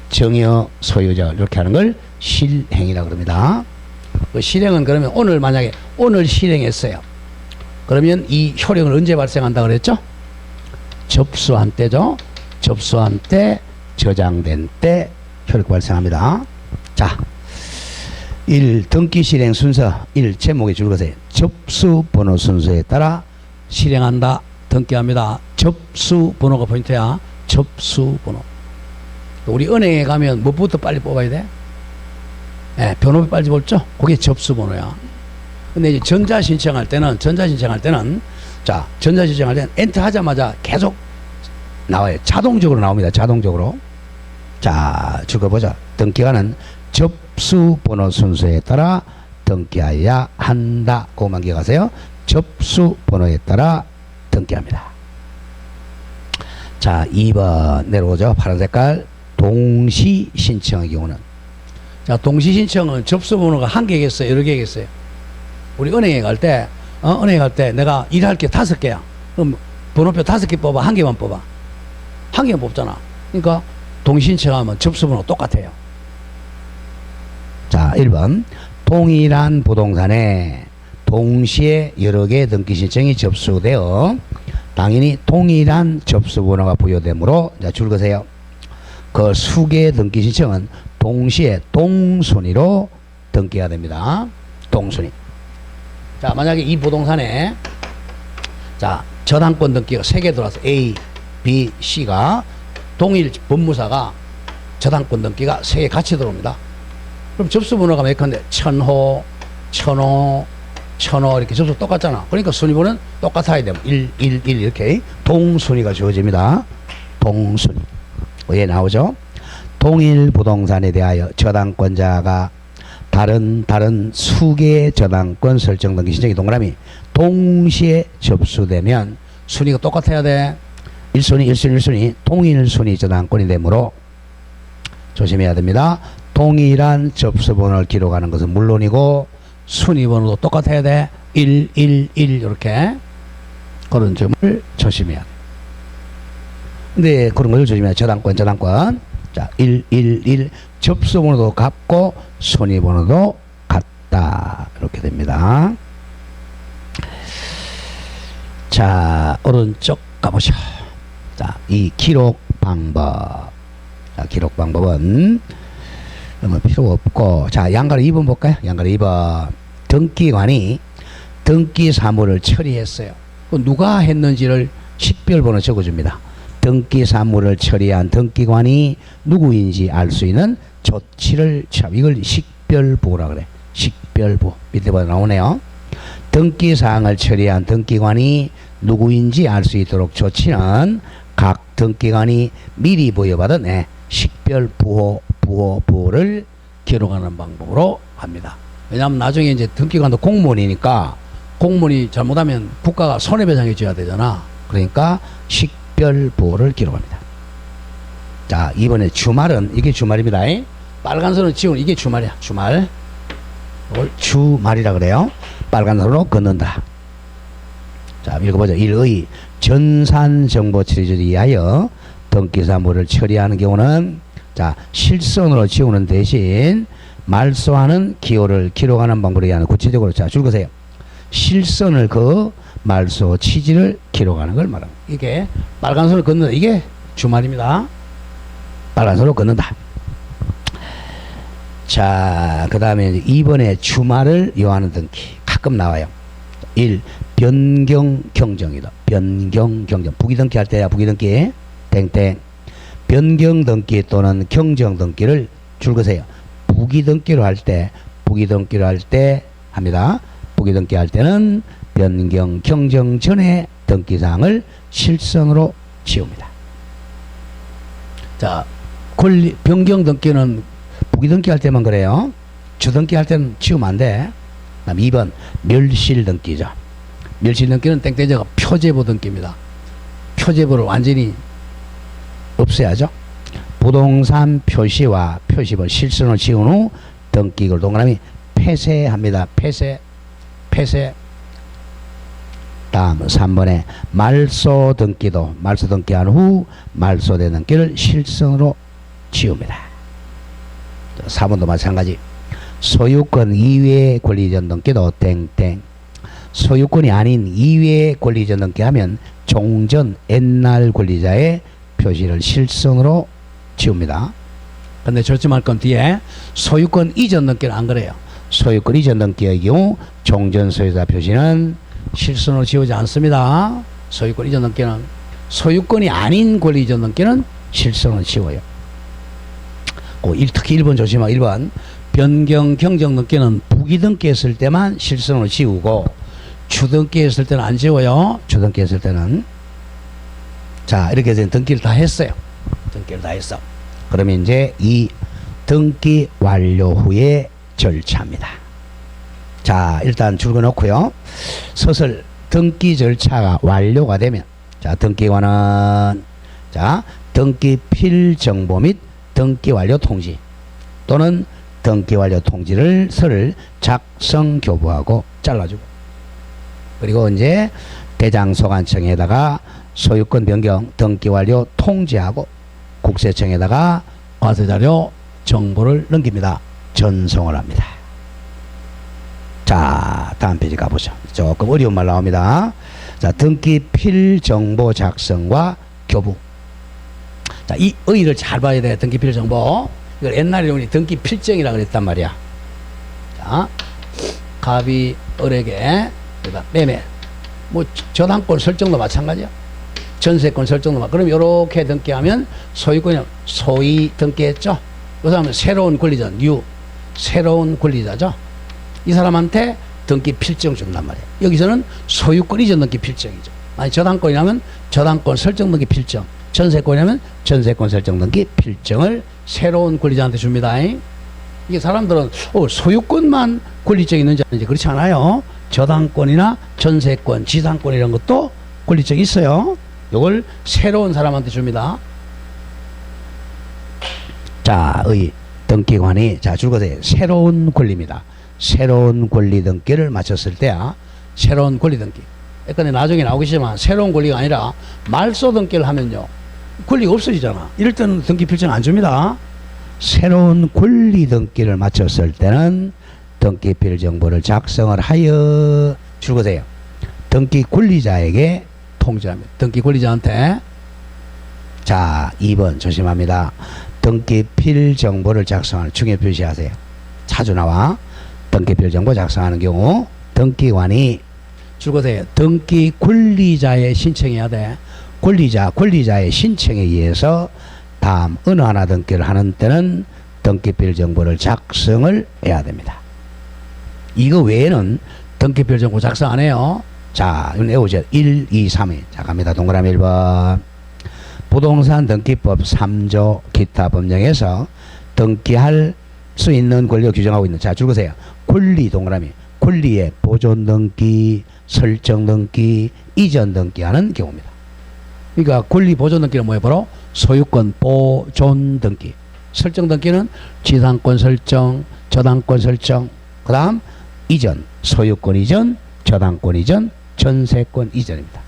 S1: 정여 소유자 이렇게 하는 걸 실행이라 그럽니다. 그 실행은 그러면 오늘 만약에 오늘 실행했어요. 그러면 이 효력은 언제 발생한다 그랬죠? 접수한 때죠. 접수한 때 저장된 때 효력 발생합니다. 자, 1. 등기 실행 순서 1. 제목에 줄거세요. 접수 번호 순서에 따라 실행한다. 등기합니다. 접수 번호가 포인트야. 접수 번호. 우리 은행에 가면 뭐부터 빨리 뽑아야 돼? 예, 번호 빨리 뽑죠? 그게 접수 번호야. 근데 이제 전자신청할 때는 자, 전자신청할 때는 엔터 하자마자 계속 나와요. 자동적으로 나옵니다. 자동적으로. 자, 줄거보자. 등기관은 접수 번호 순서에 따라 등기해야 한다. 그것만 기억하세요. 접수 번호에 따라 등기합니다. 자, 2번 내려오죠. 파란 색깔. 동시 신청의 경우는. 자, 동시 신청은 접수 번호가 1개겠어요? 여러 개겠어요? 우리 은행에 갈 때, 은행에 갈 때 내가 일할 게 5개야. 그럼 번호표 5개 뽑아. 1개만 뽑아. 1개만 뽑잖아. 그러니까 동시 신청하면 접수 번호 똑같아요. 자, 1번. 동일한 부동산에 동시에 여러 개의 등기 신청이 접수되어 당연히 동일한 접수 번호가 부여되므로 자, 줄거세요. 그 수개의 등기 신청은 동시에 동순위로 등기해야 됩니다. 동순위. 자, 만약에 이 부동산에 자, 저당권 등기가 3개 들어와서 A, B, C가 동일 법무사가 저당권 등기가 3개 같이 들어옵니다. 그럼 접수 번호가 몇 건데? 1000호, 1005, 1005 이렇게 접수 똑같잖아. 그러니까 순위번호는 똑같아야 돼요. 1, 1, 1 이렇게 동순위가 주어집니다. 동순위. 왜 나오죠? 동일 부동산에 대하여 저당권자가 다른 수개의 저당권 설정 등기 신청이 동그라미 동시에 접수되면 순위가 똑같아야 돼. 1순위 동일 순위 저당권이 되므로 조심해야 됩니다. 동일한 접수 번호를 기록하는 것은 물론이고 순위 번호도 똑같아야 돼. 1, 1, 1 이렇게 그런 점을 조심해야 돼. 근데 그런 걸 조심해야 돼. 저당권 자, 1, 1, 1 접수 번호도 같고 순위 번호도 같다. 이렇게 됩니다. 자, 오른쪽 가보죠. 자, 이 기록 방법. 자, 기록 방법은 필요 없고, 자, 양가로 2번 볼까요? 양가로 2번. 등기관이 등기 사무를 처리했어요. 누가 했는지를 식별번호 적어줍니다. 등기 사무를 처리한 등기관이 누구인지 알 수 있는 조치를 취합. 이걸 식별부호라 그래. 식별부. 밑에 보면 나오네요. 등기 사항을 처리한 등기관이 누구인지 알 수 있도록 조치는 각 등기관이 미리 부여받은 식별부호를 기록하는 방법으로 합니다. 왜냐하면 나중에 이제 등기관도 공무원이니까 공무원이 잘못하면 국가가 손해배상해 줘야 되잖아. 그러니까 식별부호를 기록합니다. 자, 이번에 주말은 이게 주말입니다. 빨간 선을 지우는 이게 주말이야. 주말. 이걸 주말이라 그래요. 빨간 선으로 긋는다. 자, 읽어보죠. 1의 전산정보 처리를 위하여 등기사무를 처리하는 경우는 자, 실선으로 지우는 대신 말소하는 기호를 기록하는 방법에 의한 구체적으로 자, 줄거세요. 실선을 그 말소 취지를 기록하는 걸 말합니다. 이게 빨간 선을 긋는다. 이게 주말입니다. 빨간 선으로 긋는다. 자, 그 다음에 2번에 주말을 요하는 등기. 가끔 나와요. 1. 변경 경정이다. 변경 경정. 부기 등기 할 때야, 부기 등기. 땡땡. 변경 등기 또는 경정 등기를 줄거세요. 부기 등기로 할 때, 부기 등기로 할 때 합니다. 부기 등기 할 때는 변경 경정 전에 등기사항을 실선으로 지웁니다. 자, 권리 변경 등기는 부기 등기 할 때만 그래요. 주등기 할 때는 지우면 안 돼. 그다음 2번 멸실 등기죠. 멸실 등기는 땡땡이가 표제보 등기입니다. 표제보를 완전히 없애야죠. 부동산 표시와 표시본 실선을 지운 후 등기를 동그라미 폐쇄합니다. 폐쇄. 다음 3번에 말소 등기도 말소 등기한 후 말소된 등기를 실선으로 지웁니다. 4번도 마찬가지. 소유권 이외의 권리이전 등기도 땡땡. 소유권이 아닌 이외의 권리이전 등기하면 종전 옛날 권리자의 표시를 실선으로 지웁니다. 근데 조심할 건 뒤에 소유권 이전 등기는 안 그래요. 소유권 이전 등기의 경우 종전 소유자 표시는 실선으로 지우지 않습니다. 소유권 이전 등기는 소유권이 아닌 권리 이전 등기는 실선으로 지워요. 특히 1번 조심하고 1번 변경 경정 등기는 부기 등기했을 때만 실선으로 지우고 주등기 했을 때는 안 지워요. 주등기 했을 때는. 자, 이렇게 해서 등기를 다 했어요. 등기를 다 했어. 그러면 이제 이 등기 완료 후의 절차입니다. 자, 일단 줄거놓고요. 서술 등기 절차가 완료가 되면 자, 등기관은 자, 등기 필정보 및 등기 완료 통지 또는 등기 완료 통지를 서를 작성 교부하고 잘라주고 그리고 이제 대장소관청에다가 소유권 변경 등기 완료 통지하고 국세청에다가 과세자료 정보를 넘깁니다. 전송을 합니다. 자, 다음 페이지 가보죠. 조금 어려운 말 나옵니다. 자, 등기 필정보 작성과 교부. 자, 이 의의를 잘 봐야 돼. 등기 필정보. 이걸 옛날에 우리 등기 필정이라고 그랬단 말이야. 자, 갑이 을에게 매매. 뭐 저당권 설정도 마찬가지야. 전세권 설정도 그럼 이렇게 등기하면 소유권이 소위 등기했죠. 그 다음에 새로운 권리자 새로운 권리자죠. 이 사람한테 등기 필정 준단 말이에요. 여기서는 소유권 이전 등기 필정이죠. 아니 저당권이라면 저당권 설정 등기 필정, 전세권이라면 전세권 설정 등기 필정을 새로운 권리자한테 줍니다. 이게 사람들은 소유권만 권리증이 있는지 아닌지 그렇지 않아요. 저당권이나 전세권, 지상권 이런 것도 권리증이 있어요. 이걸 새로운 사람한테 줍니다. 자, 등기관이 자 줄거세요. 새로운 권리입니다. 새로운 권리 등기를 마쳤을 때야 새로운 권리 등기. 근데 나중에 나오겠지만 새로운 권리가 아니라 말소 등기를 하면요 권리가 없어지잖아. 이럴 때는 등기 필정 안 줍니다. 새로운 권리 등기를 마쳤을 때는 등기필 정보를 작성을 하여 줄거세요. 등기 권리자에게 통지합니다. 등기 권리자한테 자 2번 조심합니다. 등기필 정보를 작성하는 중요 표시하세요. 자주 나와. 등기필 정보 작성하는 경우 등기관이 줄거세요. 등기 권리자의 신청해야 돼. 권리자의 신청에 의해서 다음 어느 하나 등기를 하는 때는 등기필 정보를 작성을 해야 됩니다. 이거 외에는 등기필 정보 작성 안 해요. 자, 이건 외우죠. 1, 2, 3위. 자, 갑니다. 동그라미 1번. 부동산 등기법 3조 기타 법령에서 등기할 수 있는 권리를 규정하고 있는 자, 줄거세요. 권리 동그라미. 권리의 보존 등기, 설정 등기, 이전 등기하는 경우입니다. 그러니까 권리 보존 등기는 뭐예요? 바로 소유권 보존 등기. 설정 등기는 지상권 설정, 저당권 설정, 그 다음 이전, 소유권 이전, 저당권 이전, 전세권 이전입니다.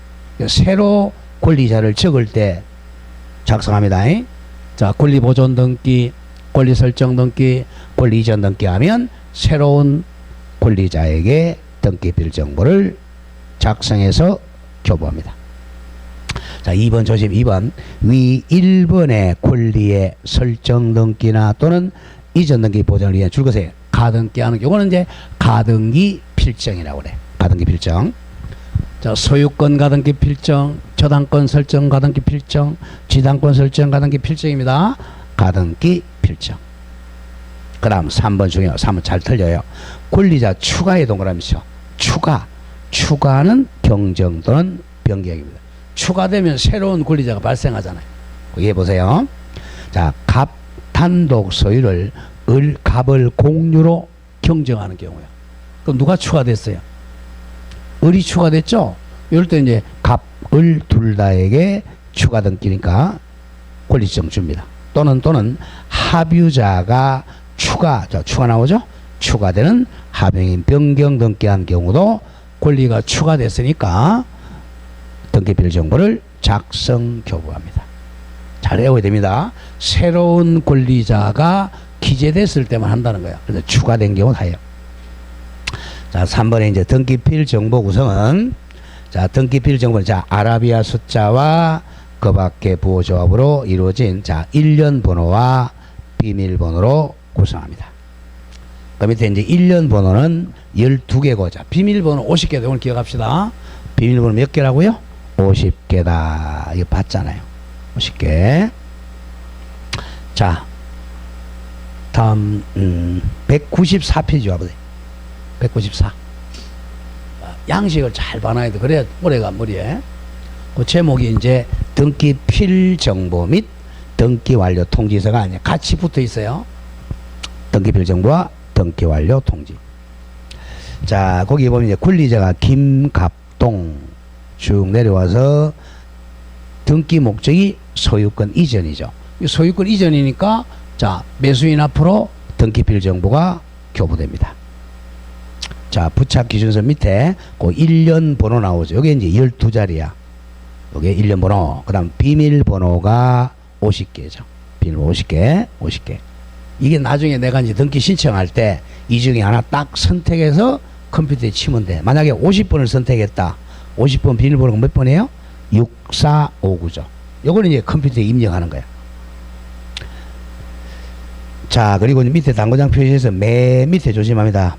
S1: 새로 권리자를 적을 때 작성합니다. 자, 권리 보존 등기, 권리 설정 등기, 권리 이전 등기하면 새로운 권리자에게 등기필 정보를 작성해서 교부합니다. 자, 2번 조심. 2번 위 1번의 권리의 설정 등기나 또는 이전 등기 보장을 위한 줄것에 가등기하는 요거는 이제 가등기 필정이라고 그래. 가등기 필정. 자, 소유권 가등기 필정, 저당권 설정 가등기 필정, 지당권 설정 가등기 필정입니다. 가등기 필정. 그 다음 3번 중요해요. 3번 잘 틀려요. 권리자 추가의 동그라미죠. 추가는 경정 또는 변경입니다. 추가되면 새로운 권리자가 발생하잖아요. 여기 보세요. 자, 갑 단독 소유를 갑을 공유로 경정하는 경우야. 그럼 누가 추가됐어요? 을이 추가됐죠? 이럴 때 이제 갑, 을 둘 다에게 추가 등기니까 권리지정 줍니다. 또는 합유자가 추가 나오죠? 추가되는 합병인 변경 등기한 경우도 권리가 추가됐으니까 등기필 정보를 작성 교부합니다. 잘 외워야 됩니다. 새로운 권리자가 기재됐을 때만 한다는 거야. 그래서 추가된 경우 다예요. 자, 3번에 이제 등기필 정보 구성은 자, 등기필 정보는 자, 아라비아 숫자와 그 밖의 부호 조합으로 이루어진 자, 일련 번호와 비밀 번호로 구성합니다. 그 밑에 이제 일련 번호는 12개고 자, 비밀 번호 50개 오늘 기억합시다. 비밀 번호 몇 개라고요? 50개다. 이거 봤잖아요. 50개. 자, 다음 194페이지 와보세요. 194. 양식을 잘 봐놔야 돼. 그래야 오래가 머리에. 그 제목이 이제 등기 필 정보 및 등기 완료 통지서가 아니야. 같이 붙어 있어요. 등기 필 정보와 등기 완료 통지. 자, 거기 보면 이제 권리자가 김갑동 쭉 내려와서 등기 목적이 소유권 이전이죠. 소유권 이전이니까 자, 매수인 앞으로 등기 필 정보가 교부됩니다. 자, 부착 기준서 밑에 그 1년 번호 나오죠. 여기 이제 12자리야. 여기 1년 번호. 그 다음 비밀 번호가 50개죠. 비밀 50개. 이게 나중에 내가 이제 등기 신청할 때 이 중에 하나 딱 선택해서 컴퓨터에 치면 돼. 만약에 50번을 선택했다. 50번 비밀번호가 몇 번이에요? 6459죠. 요거는 이제 컴퓨터에 입력하는 거야. 자, 그리고 밑에 당구장 표시에서 맨 밑에 조심합니다.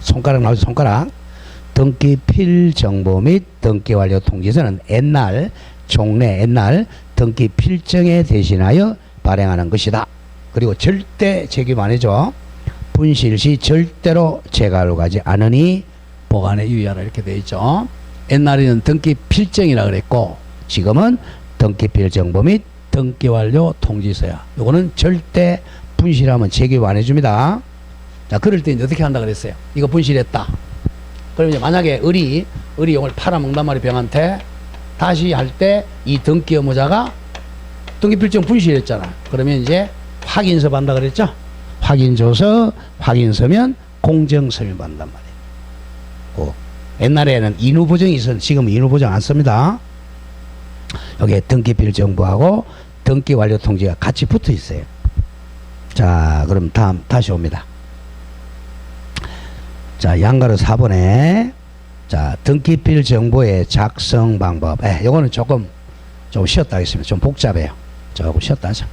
S1: 손가락 나오죠, 손가락. 등기 필 정보 및 등기 완료 통지서는 옛날 등기 필정에 대신하여 발행하는 것이다. 그리고 절대 제기도 안 해줘. 분실 시 절대로 재가로 가지 않으니 보관에 유의하라 이렇게 되어 있죠. 옛날에는 등기 필정이라 그랬고 지금은 등기 필 정보 및 등기 완료 통지서야. 요거는 절대 분실하면 제기도 안 해줍니다. 자, 그럴 때 이제 어떻게 한다 그랬어요? 이거 분실했다. 그럼 이제 만약에 을이 이걸 팔아먹는단 말이에요, 병한테. 다시 할 때 이 등기 의무자가 등기필정 분실했잖아. 그러면 이제 확인서 받는다 그랬죠? 확인서면 공정서면 받는단 말이에요. 옛날에는 인후보정이 있었는데 지금은 인후보정 안 씁니다. 여기에 등기필 정보하고 등기 완료 통지가 같이 붙어 있어요. 자, 그럼 다시 옵니다. 자, 양가로 4번에 자, 등기필 정보의 작성 방법. 요거는 조금 쉬었다 하겠습니다. 좀 복잡해요. 조금 쉬었다 하죠.